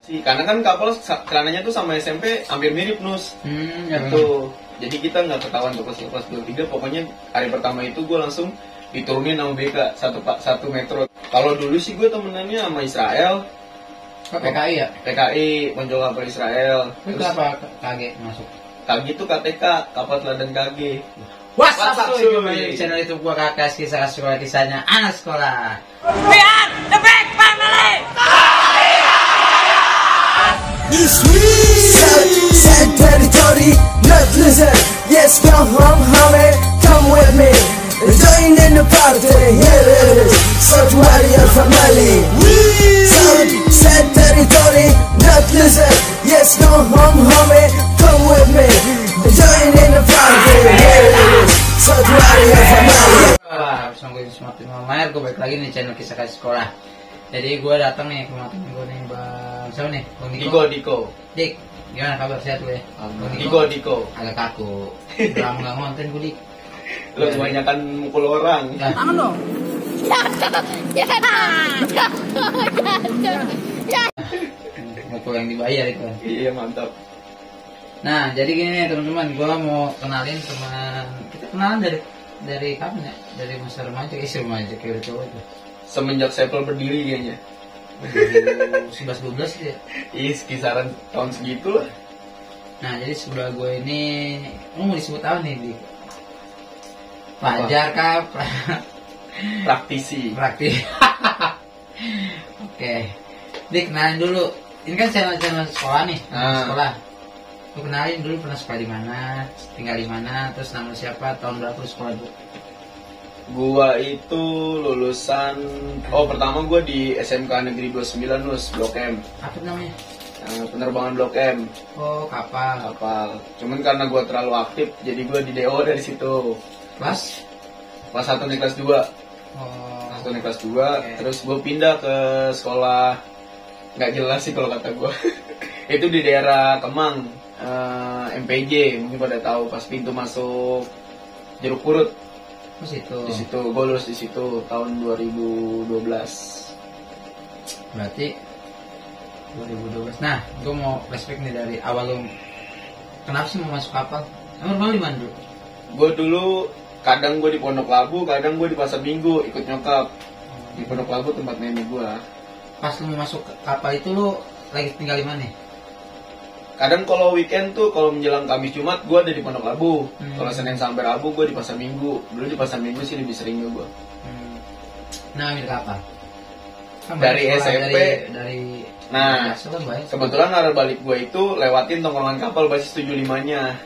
Karena kan kapal celananya tuh sama SMP hampir mirip Nus. Gitu. Jadi kita nggak ketahuan tuh kelas 23. Pokoknya hari pertama itu gue langsung diturunin sama BK 1 metro. Kalau dulu sih gue temenannya sama Israel. PKI ya? PKI, Konjol Kapal Israel. Terus apa KG masuk? KG itu KTK, Kapal Teladan KG. What's up cuy? Channel YouTube gua Kakas Kisah Sekolah, kisahnya anak sekolah. We are the big family. This week, sad territory, not listen. Yes, come home, homie, come with me. Join in the party, here it is. South Warrior family. Sad territory, not listen. Yes, come home, homie, come with me. Join in the party, here it is. South Warrior family. Bersama gue Smartin Mamair, gue balik lagi nih channel Kisah Sekolah. Jadi gue datang nih ke rumah temen gue nih, Bang siapa nih? Bang Diko. Dik, gimana kabar, sehat lu ya? Diko. Agak kaku. Udah nggak ngonten gue, Dik. Lo kebanyakan mukul orang. Tangan dong. Mukul yang dibayar itu. Iya, mantap. Nah, jadi gini nih teman-teman, gue mau kenalin teman kita, kenalan dari kapan ya? Dari masa remaja, remaja kayak udah cowok itu. Semenjak Sepel berdiri kayaknya. 11-12 ya? Iya, kisaran tahun segitu lah. Nah, jadi sebelah gue ini, lu mau disebut apa nih, Dik? Pelajar kah? Praktisi. Oke. Dik, kenalin dulu. Ini kan channel sekolah nih, sekolah. Lu kenalin dulu pernah sekolah di mana, tinggal di mana, terus nama siapa, tahun berapa lu sekolah dulu? Gua itu lulusan, pertama gua di SMK Negeri 29 Nus, Blok M. Apa namanya? Penerbangan Blok M. Oh, kapal. Cuman karena gua terlalu aktif, jadi gua di DO dari situ. Kelas 1 nih kelas 2. Oh. Kelas 1 nih kelas 2, okay. Terus gua pindah ke sekolah nggak jelas sih kalau kata gua. Itu di daerah Kemang, MPJ, mungkin pada tahu, pas pintu masuk Jeruk Purut. Di situ gue lulus di situ tahun 2012. Berarti 2012. Nah, gue mau flashback nih dari awal lu. Kenapa sih mau masuk kapal? Emang di mana dulu? Gue dulu kadang gue di Pondok Labu, kadang gue di Pasar Minggu ikut nyokap. Di Pondok Labu tempat nenek gue. Pas lu mau masuk kapal itu lu lagi tinggal di mana? Kadang kalau weekend tuh, kalau menjelang Kamis Jumat gue ada di Pondok Labu. Kalau Senin sampai Rabu gue di Pasar Minggu. Dulu di Pasar Minggu sih lebih sering gue. Nah, ambil kapal dari SMP. Nah, kebetulan arah balik gue itu lewatin tongkrongan kapal basis 75-nya.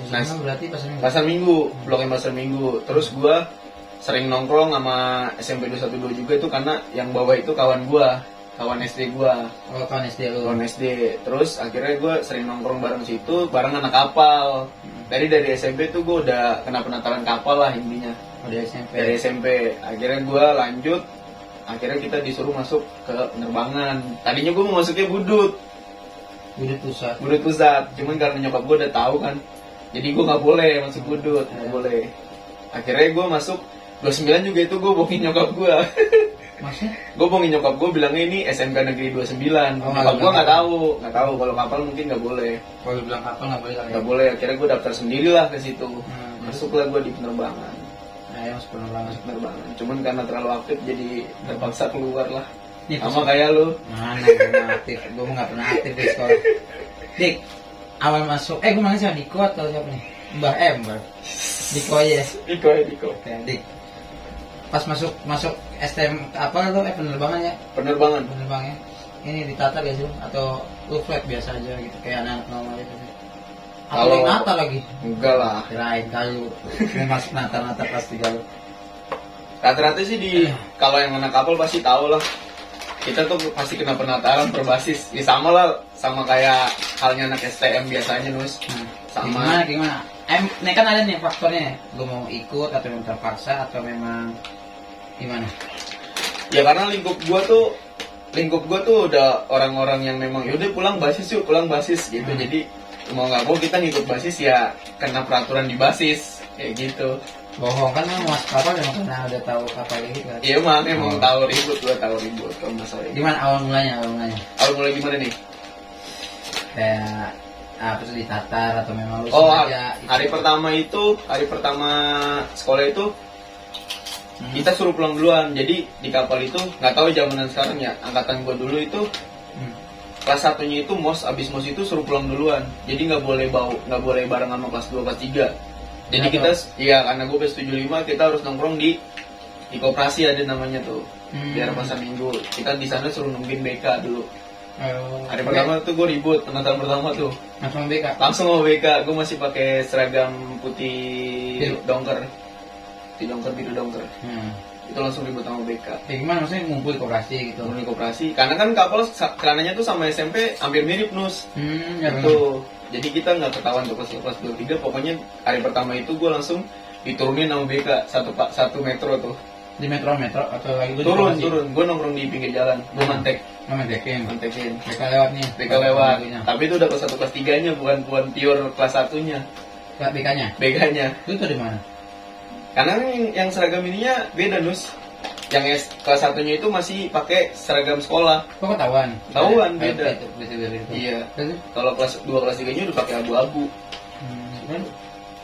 Nah, berarti Pasar Minggu, Blok M Pasar Minggu. Terus gue sering nongkrong sama SMP 212 juga itu karena yang bawah itu kawan gue. Kawan SD gua. Oh, kawan SD lu. Kawan SD. Terus akhirnya gua sering nongkrong bareng situ, bareng anak kapal. Dari SMP tuh gua udah kena penataran kapal lah intinya. Oh, dari SMP. Dari SMP. Akhirnya gua lanjut. Akhirnya kita disuruh masuk ke penerbangan. Tadinya gua mau masuknya Budut Pusat. Cuman karena nyokap gua udah tahu kan. Jadi gua nggak boleh masuk Budut, nggak boleh. Akhirnya gua masuk 29 juga, itu gua bohongin nyokap gua. Maksudnya? Gue bohongin nyokap gue bilangnya ini SMK Negeri 29. Nyokap gue nggak tahu kalau kapal mungkin nggak boleh. Kalau bilang kapal nggak boleh. Nggak boleh. Akhirnya gue daftar sendirilah ke situ. Masuklah gue di penerbangan. Nah, ya masuk penerbangan. Cuman karena terlalu aktif jadi terpaksa keluar lah. Sama kayak lu. Mana gue aktif? Gue nggak pernah aktif di sekolah. Dik, awal masuk. Gue mana sih, Diko atau siapa nih? Mbah M. Diko aja. Diko. Oke, Dik. Pas masuk STM apa tuh penerbangan ya? Penerbangan ya. Ini ditata gak sih atau lu flat biasa aja gitu kayak anak normal gitu? Atau nata lagi? Enggak lah. Kirain kalau mau masuk nata pasti galau. Rata-rata sih kalau yang anak kapal pasti tahu lah. Kita tuh pasti kena penataran berbasis. Ya sama lah, sama kayak halnya anak STM biasanya Nus. Sama. Gimana? Ini kan ada nih faktornya. Lu mau ikut atau memang terpaksa atau memang gimana? Ya karena lingkup gua tuh udah orang-orang yang memang yaudah pulang basis gitu. Jadi mau nggak mau kita ngikut basis ya kena peraturan di basis kayak gitu. Bohong kan mau masuk kapal memang karena udah tahu kapal gitu kan? Iya emang tahu ribut kalau masalah ini. Gimana awal mulanya? Awal mulai gimana nih? kayak apa tuh ditatar atau memang lu Oh, sengaja hari pertama sekolah itu kita suruh pulang duluan. Jadi di kapal itu nggak tahu zamanan sekarang ya, angkatan gua dulu itu kelas satunya itu abis mos itu suruh pulang duluan. Jadi nggak boleh bareng sama kelas 2, kelas 3. Jadi kita karena gue PS75 kita harus nongkrong di koperasi, ada namanya tuh. Di area pasar Minggu. Kita di sana suruh nungguin BK dulu. Hari pertama tuh gue ribut, penonton pertama tuh. langsung BK. Langsung mau BK, gue masih pakai seragam putih dongker. Biru dongker. Itu langsung ribut sama BK. Gimana maksudnya ngumpul di koperasi gitu? Ngumpul di koperasi, karena kan kapal celananya tuh sama SMP hampir mirip Nus. Ya Tuh. Jadi kita nggak ketahuan tuh kelas 2, 3. Pokoknya hari pertama itu gue langsung diturunin sama BK satu metro tuh. Di metro atau lagi turun. Gue nongkrong di pinggir jalan. Gue mantekin. BK lewat nih. BK lewat. Tapi itu udah kelas 1, kelas 3-nya, bukan pure kelas 1-nya. BK-nya. Itu tuh di mana? Karena yang seragam ininya beda Nus. Yang kelas 1-nya itu masih pakai seragam sekolah. Kok ketahuan? Ketahuan beda. Itu. Iya. Kalau kelas 2, kelas 3-nya udah pakai abu-abu.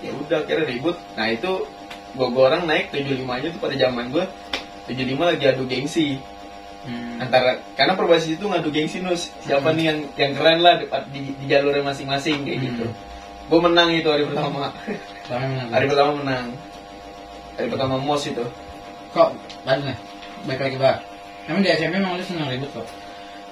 Ya udah akhirnya ribut. Nah itu gue orang naik 75-nya tuh pada zaman gue 75 lagi adu gengsi. Antara karena perbasis itu ngadu gengsi Nus. Siapa nih yang keren lah di jalurnya masing-masing kayak gitu. Gue menang itu hari pertama. Hari pertama menang. Hari pertama MOS itu. Kok banyak? Baik lagi bah. Emang di SMP emang lu senang ribut kok?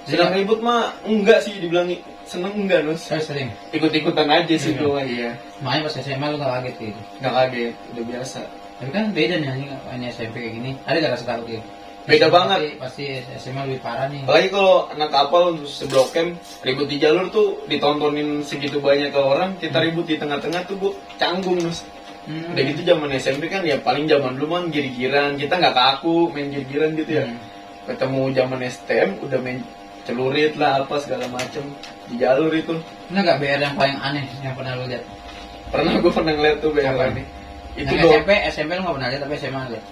Senang ribut mah enggak sih, dibilang seneng enggak Nus. Sering. Ikut-ikutan aja sih tuh. Iya. Makanya pas SMA lu gak kaget gitu? Gak kaget, udah biasa. Tapi kan beda nih ini SMP kayak gini. Ada gak rasa takut gitu? Beda banget. Pasti SMA lebih parah nih. Apalagi kalau anak kapal sebelum camp ribut di jalur tuh ditontonin segitu banyak ke orang, kita ribut di tengah-tengah tuh gue canggung Nus. Udah gitu zaman SMP kan ya paling zaman dulu kan gir-giran, kita nggak kaku main gir-giran gitu ya. Ketemu zaman STM udah main celurit lah apa segala macem di jalur itu. Pernah nggak BR yang paling aneh yang pernah lu lihat? Gue pernah ngeliat tuh BR aneh. Itu SMP lu nggak pernah lihat tapi SMA lihat.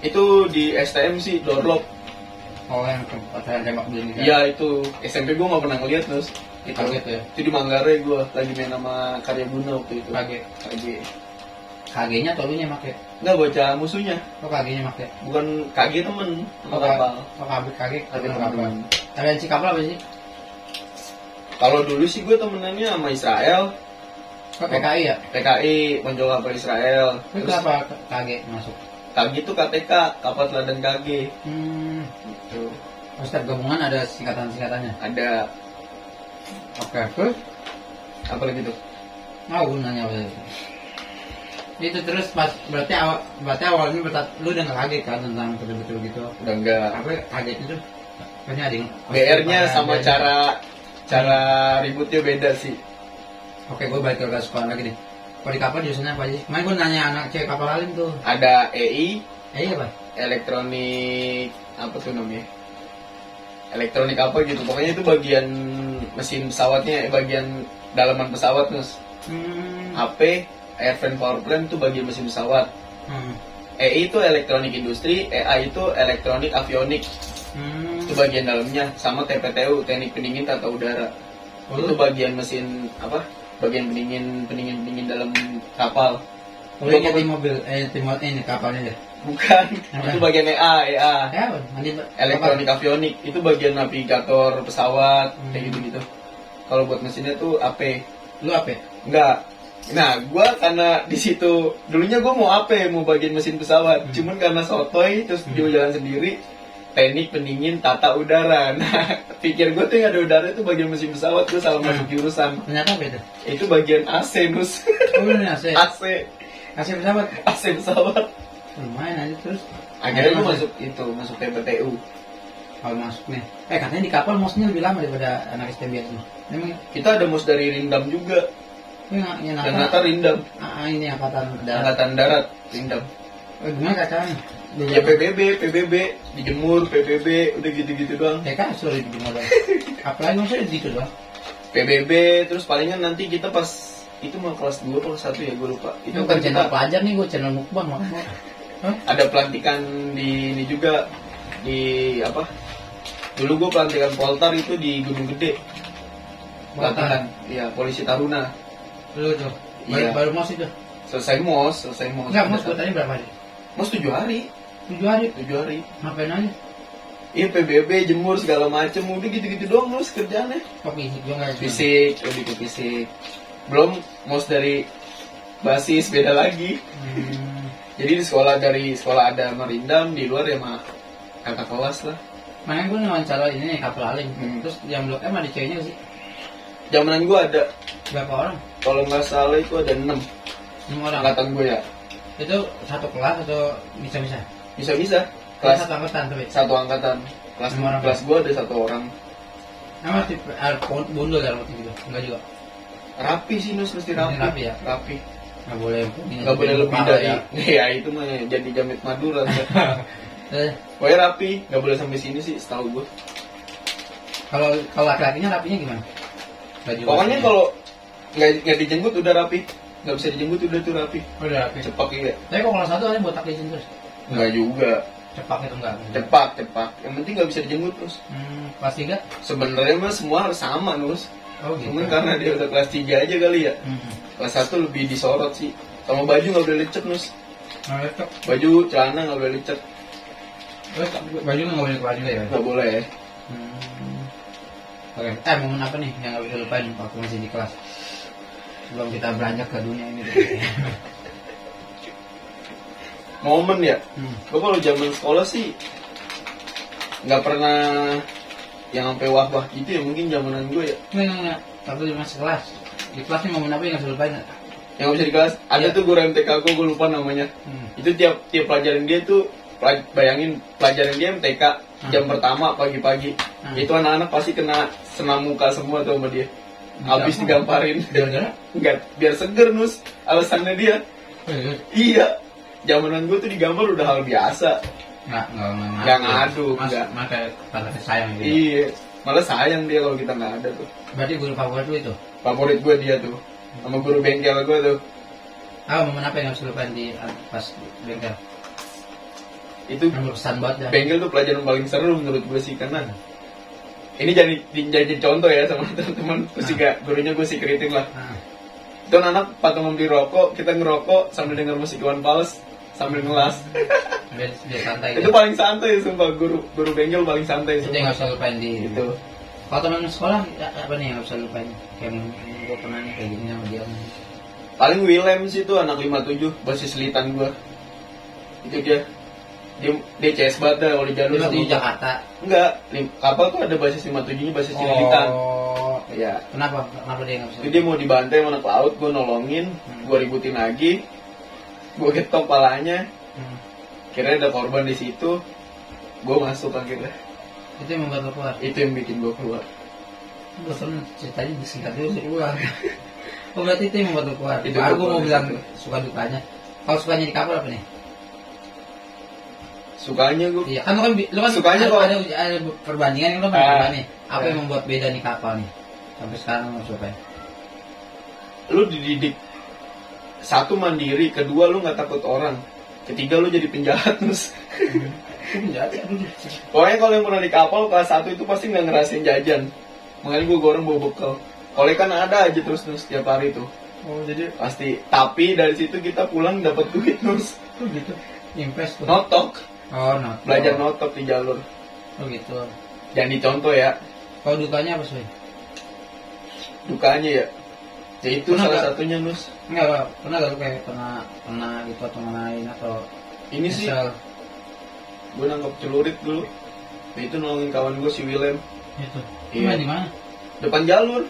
Itu di STM sih doorlock. Oh yang tempat tembak begini kan? Iya itu SMP gue nggak pernah ngeliat Nus. Itu gitu ya? Itu di Manggarai gue lagi main sama Karya Buna waktu itu. KG. KG-nya atau lu nya make? Enggak, bocah musuhnya. Oh KG-nya make? Bukan KG temen. Kapal. Oh KG temen. Aliansi kapal apa sih? Kalau dulu sih gue temenannya sama Israel. Oh PKI ya? PKI, Ponjol Kapal Israel. Itu kenapa KG masuk? KG itu KTK, Kapal Teladan KG. Gitu. Oh, setiap gabungan ada singkatan-singkatannya? Ada. Oke, terus? Apa lagi tuh? Mau nanya apa itu? Itu terus pas berarti awalnya lu udah nggak kaget kan tentang betul-betul gitu? Udah enggak. Apa kagetnya tuh? Kayaknya ada BR-nya sama cara ributnya beda sih. Oke, gue balik ke sekolah lagi nih. Kalau di kapal jurusannya apa sih? Kemarin gue nanya anak cewek kapal lain tuh. Ada EI. EI apa? Elektronik apa tuh namanya? Elektronik apa gitu. Pokoknya itu bagian mesin pesawatnya, bagian dalaman pesawat Nus. AP Airframe Power Plant itu bagian mesin pesawat. EI itu elektronik industri, EA itu elektronik avionik. Itu bagian dalamnya, sama TPTU teknik pendingin tata udara. Itu bagian mesin apa? Bagian pendingin dalam kapal. Itu di mobil, ini kapalnya ya? Bukan, itu bagian EA. Ya, elektronik avionik itu bagian navigator pesawat kayak gitu. Kalau buat mesinnya tuh AP. Lu AP? Enggak. Nah, gua karena di situ dulunya gua mau AP, mau bagian mesin pesawat. Cuman karena sotoy terus dia jalan sendiri, teknik pendingin tata udara. Nah, pikir gua tuh yang ada udara itu bagian mesin pesawat, gua salah masuk jurusan. Ternyata beda. Itu bagian AC Nus. Oh, ini AC. AC pesawat. AC pesawat. Lumayan aja terus. Akhirnya gua masuk TPTU. Kalau masuk nih. Katanya di kapal mosnya lebih lama daripada anak STM biasa. Memang kita ada mos dari Rindam juga. Ternyata Rindam. Ini angkatan darat Rindam. Oh, gimana kacanya? Ya PBB dijemur, PBB udah gitu-gitu doang. TK suruh dijemur doang. Apalagi maksudnya gitu doang. PBB terus palingan nanti kita pas itu mau kelas 2 kelas 1 ya gue lupa. Itu kan channel pelajar nih, gue channel mukbang makanya. Ada pelantikan di ini juga di apa? Dulu gue pelantikan Poltar itu di Gunung Gede. latihan. Iya, polisi Taruna. Lu tuh. Iya. Baru mos itu. Selesai mos. Enggak, mos tadi berapa hari? Mos 7 hari. 7 hari. 7 hari. Ngapain aja? Iya, PBB, jemur segala macem, udah gitu-gitu doang Nus kerjaannya. Kok fisik juga enggak? Fisik, lebih ke fisik. Belum mos dari basis beda lagi. Jadi di sekolah ada merindam, di luar ya mah kakak kelas lah. Makanya gue wawancara ini kapal aling. Terus yang Blok M ada ceweknya sih? Zamanan gue ada. Berapa orang? Kalau nggak salah itu ada 6. 6 orang. Angkatan gue ya. Itu satu kelas atau bisa-bisa? Bisa. Kelas satu angkatan tapi. Satu angkatan. Kelas gue ada 1 orang. Nama tipe bundel dalam waktu itu? Enggak juga. Rapi sih Nus, mesti rapi. Rapi ya? Rapi. Nggak boleh lebih dari ya itu mah jadi Jamit Madura. Pokoknya rapi, nggak boleh sampai sini sih setahu gue. Kalau laki-lakinya rapinya gimana? Pokoknya kalau nggak dijenggut udah rapi, nggak bisa dijenggut udah tuh rapi. Udah rapi. Cepak ya. Tapi kalau kelas 1 ada botak di sini terus? Nggak juga. Cepak itu enggak? Cepak. Yang penting nggak bisa dijenggut terus. Kelas 3? Sebenarnya mah semua harus sama Nus. Oh gitu. Cuman karena dia udah kelas 3 aja kali ya. Kelas 1 lebih disorot sih. Sama baju nggak boleh lecek Nus. Nggak lecek. Baju celana nggak boleh lecek. Terus baju nggak boleh keluar juga ya? Nggak boleh. Oke. Momen apa nih yang nggak bisa lupain waktu masih di kelas? Sebelum kita beranjak ke dunia ini. Momen ya. Gue kalau zaman sekolah sih nggak pernah yang sampai wah gitu ya, mungkin zamanan gue ya. Enggak. Tapi di masih kelas. Di kelas nih momen apa yang nggak bisa lupain? Yang bisa di kelas ada tuh guru MTK gue lupa namanya. Itu tiap pelajaran dia tuh bayangin pelajaran dia MTK jam pertama pagi-pagi. Itu anak-anak pasti kena senam muka semua tuh sama dia. Habis digamparin. Enggak, biar seger Nus. Alasannya dia. Iya. Zamanan gue tuh digambar udah hal biasa. Enggak ngadu. Maka pada sayang gitu. Iya. Malah sayang dia kalau kita nggak ada tuh. Berarti guru favorit lu itu? Favorit gue dia tuh. Sama guru bengkel gue tuh. Momen apa yang harus lupain di pas bengkel? Itu berkesan banget ya. Bengkel tuh pelajaran paling seru menurut gue sih, karena ini jadi contoh ya sama teman-teman. Terus juga gurunya gue secretin lah. Itu anak patung membeli rokok, kita ngerokok sambil denger musik Iwan Fals sambil ngelas. Biar santai. Itu paling santai sumpah, guru bengkel paling santai. Itu yang nggak bisa lupain di itu. Kalau teman sekolah apa nih yang nggak bisa lupain? Kayak gue pernah nih kayak gini sama dia. Paling Willem sih tuh anak 57 basis litan gue. Itu dia CS banget dah kalau di jalur sama di Jakarta. Enggak, kapal tuh ada basis 57-nya basis Cililitan. Ya. Kenapa dia nggak bisa? Jadi dia mau dibantai sama anak laut, gue nolongin, gue ributin lagi, gue ketok palanya. Kira ada korban di situ, gue masuk akhirnya. Itu yang membuat lo keluar? Itu yang bikin gue keluar. Gue seneng ceritanya disingkat dulu sih keluar. Oh berarti itu yang membuat lo keluar? Itu baru gue mau bilang suka dukanya. Kalau sukanya di kapal apa nih? Sukanya gue. Iya kan lu kan sukanya ada perbandingan yang lo pernah nih. Apa yang membuat beda nih kapal nih? Sampai sekarang lo suka? Lu dididik, satu mandiri, kedua lu nggak takut orang, ketiga lu jadi penjahat terus. Penjahat ya. Pokoknya kalau yang pernah di kapal kelas 1 itu pasti nggak ngerasain jajan. Makanya gue goreng bawa bekal. Kalau kan ada aja terus setiap hari tuh. Oh jadi pasti. Tapi dari situ kita pulang dapat duit terus. Oh gitu. Invest tuh. Notok. Oh notok. Belajar notok di jalur. Oh gitu. Jangan dicontoh ya. Kalau dukanya apa sih? Dukanya ya. Ya itu pernah salah satunya Nus. Enggak, pernah gak lu kayak pernah gitu atau main atau ini sih. Gue nangkep celurit dulu. Nah, itu nolongin kawan gue si Willem. Itu. Iya. Di mana? Depan jalur.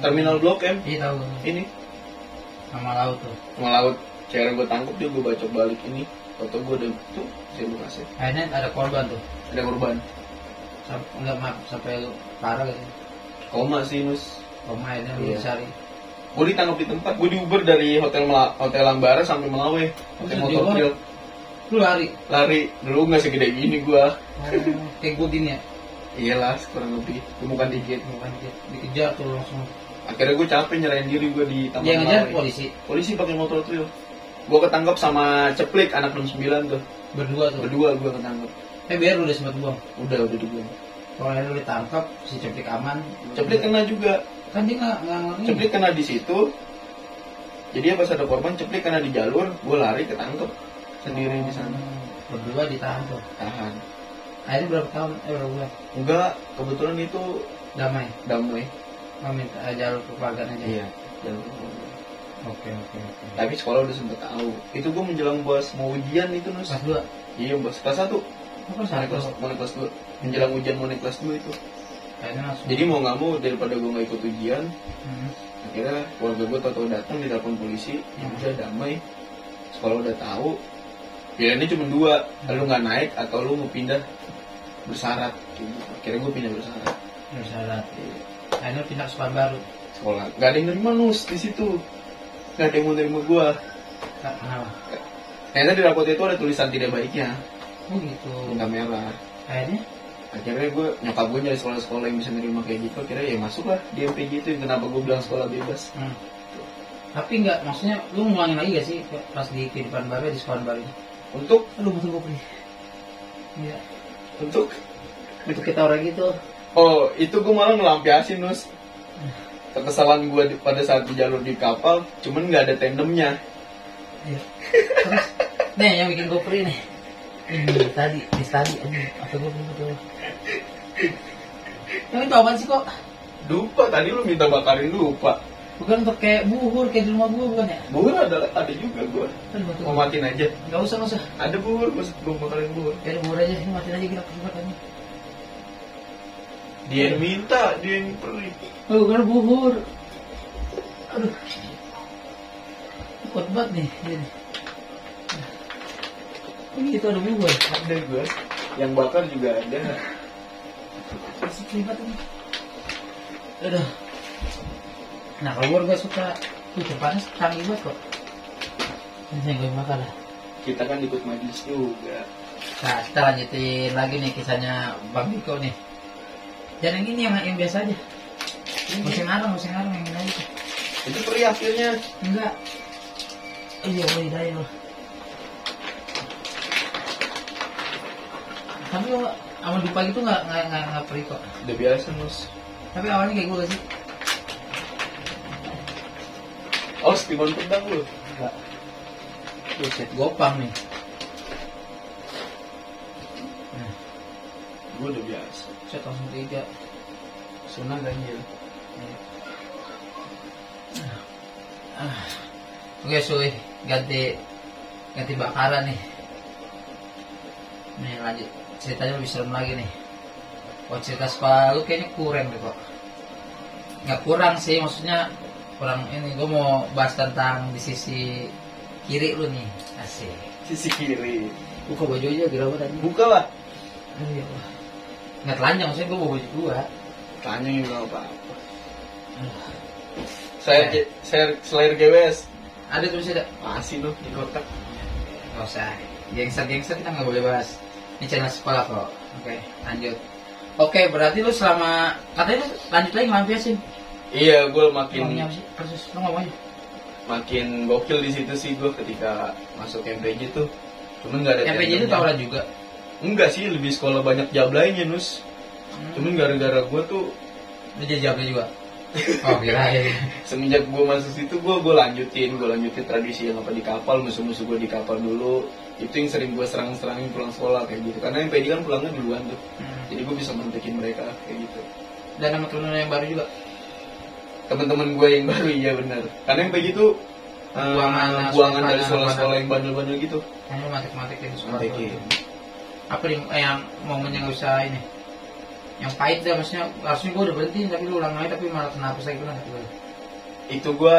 Terminal Blok M. Iya tahu. Ini. Sama laut tuh. Sama laut. Cara gue tangkep dia gue bacok balik ini. Foto gue udah tuh saya gue kasih. Akhirnya ada korban tuh. Ada korban. Sampai lu parah gitu. Koma sih Nus. Koma akhirnya lu dicari. Gue ditangkap di tempat. Gue diuber dari hotel Lambara sampai Melawe. Pakai motor trail. Lu lari dulu nggak segede gini gue. Kayak gue gini ya. Iyalah kurang lebih. Gemukan dikit. Dikejar tuh langsung. Akhirnya gue capek nyerahin diri gue di taman. Dia ngejar polisi pakai motor trail. Gue ketangkap sama Ceplik anak 69 tuh. Berdua gue ketangkap. Biar lu udah sempat buang. Udah dibuang. Kalau lu ditangkap si Ceplik aman. Ceplik kena juga Kan dia nggak ceplik kena di situ. Jadi pas ada korban ceplik kena di jalur, gue lari ketangkep sendiri di sana. Berdua ditahan tuh. Tahan. Akhirnya berapa tahun? Berapa bulan? Enggak, kebetulan itu Damai. Oh, minta jalur kekeluargaan aja. Iya, jalur kekeluargaan. Oke. Tapi sekolah udah sempet tahu. Itu gue menjelang bos mau ujian itu Nus. Kelas 2? Iya bos, kelas 1. Mau kelas 2. Menjelang ujian mau naik kelas 2 itu. Jadi mau nggak mau daripada gue nggak ikut ujian, akhirnya keluarga gue tau datang di telepon polisi, ya udah damai. Sekolah udah tahu. Pilihannya cuma 2, lu nggak naik atau lu mau pindah bersyarat. Akhirnya gue pindah bersyarat. Iya. Akhirnya pindah sekolah baru. Sekolah, nggak ada yang nerima Nus di situ. Nggak ada yang mau nerima gue. Kenapa? Ternyata di rapot itu ada tulisan tidak baiknya. Oh gitu. Tinta merah. Akhirnya gue nyokap gue nyari sekolah-sekolah yang bisa nerima kayak gitu. Akhirnya ya masuklah di MPG itu. Kenapa gue bilang sekolah bebas? Tapi nggak, maksudnya lu ngulangin lagi gak sih pas di kehidupan baru di sekolah baru? Untuk? Aduh betul gue nih. Iya. Untuk kita orang gitu. Oh, itu gue malah ngelampiasin Nus. Kekesalan gue pada saat di jalur di kapal, cuman nggak ada tandemnya. Iya. Terus, nih yang bikin gue perih nih. Ini tadi, apa gue belum betul. Yang itu apaan sih kok? Lupa, tadi lu minta bakarin lupa. Bukan untuk kayak buhur, kayak di rumah gue bukan ya? Buhur ada juga gue. Mau matiin aja? Gak usah. Ada buhur, gue bakarin buhur. Ya buhur aja sih, matiin aja kita kesempatan ini. Dia yang minta, dia yang perih. Oh, bukan buhur. Aduh. Kuat banget nih, ini. Ini itu ada buhur. Ada gue. Yang bakar juga ada. Masih kelipat ini. Aduh. Nah, kalau buhur gue suka. Panas canggih banget kok. Ini yang gue makan lah. Kita kan ikut majelis juga. Nah, kita lanjutin lagi nih kisahnya Bang Diko nih. Jangan yang ini yang biasa aja. Musim arang yang ini aja. Itu perih akhirnya. Enggak. Iya, boleh daya loh. Tapi lo awal di pagi tuh nggak perih kok. Udah biasa Nus. Tapi awalnya kayak gue gak sih? Oh, spion pedang lu? Enggak. Buset, gopang nih. Nah, gue udah biasa. Set langsung 3. Sunah ganjil. Oke, suy, ganti bakaran nih. Nih lanjut, ceritanya lebih serem lagi nih. Oh, cerita sekolah lu kayaknya kurang deh kok. Nggak kurang sih, maksudnya kurang ini. Gue mau bahas tentang di sisi kiri lu nih. Asik. Sisi kiri. Buka baju aja, kira apa tadi? Buka lah. Aduh ya Allah. Nggak telanjang, maksudnya gue bawa baju gua. Telanjang juga apa-apa. Saya selain GWS. Ada tuh ada. Masih loh di kotak. Nggak usah. Gangster kita nggak boleh bahas. Ini channel sekolah kok. Oke, lanjut. Oke, berarti lu selama katanya lu lanjut lagi ngelampiasin. Iya, gue makin persis lu ngomongnya. Makin gokil di situ sih gue ketika masuk MPJ tuh. Cuman nggak ada. MPJ itu tawuran juga. Enggak sih, lebih sekolah banyak jablainya Nus. Cuman gara-gara gue tuh lu jadi jablay juga. Oh kirain. Semenjak gue masuk situ gue lanjutin tradisi yang apa di kapal, musuh-musuh gue di kapal dulu. Itu yang sering gue serangin pulang sekolah kayak gitu. Karena MPJ kan pulangnya duluan tuh. Jadi gue bisa mantekin mereka kayak gitu. Dan sama temen yang baru juga. Teman-teman gue yang baru, iya benar. Karena MPJ itu buangan dari sekolah-sekolah yang bandel-bandel gitu. Kamu matik-matikin sekolah. Matikin. Apa yang momennya nggak usah ini? Yang pahit dah, maksudnya harusnya gue udah berhenti tapi lu ulang lagi tapi malah kenapa saya pernah gitu. Itu gue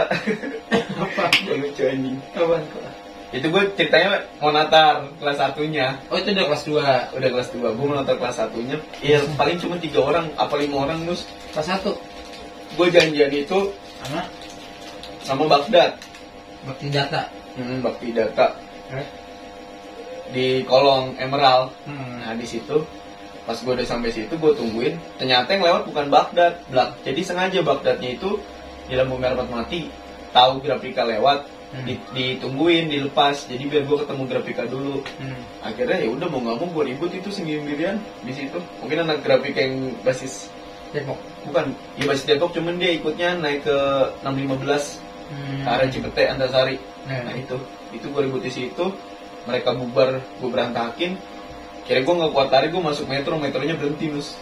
apa? Gue lucu anjing. Apaan kok? Itu gue ceritanya mau natar kelas 1-nya. Oh itu udah kelas 2. Udah kelas 2. Gue mau natar kelas 1-nya. Iya paling cuma 3 orang apa 5 orang Nus. Kelas 1. Gue janjian itu sama Baghdad. Bakti data. Bakti data. Di kolong Emerald. Nah di situ pas gue udah sampai situ gue tungguin. Ternyata yang lewat bukan Baghdad. Jadi sengaja Baghdadnya itu di lampu merah mati. Tahu grafika lewat. Ditungguin, dilepas. Jadi biar gue ketemu grafika dulu. Akhirnya ya udah mau nggak mau gue ribut itu sendirian di situ. Mungkin anak grafika yang basis Depok. Bukan, ya basis Depok, cuman dia ikutnya naik ke 615 ke arah Cipete Antasari. Nah itu gue ribut di situ, mereka bubar, gue berantakin. Kira gue nggak kuat tarik, gue masuk metro, metronya berhenti Mus.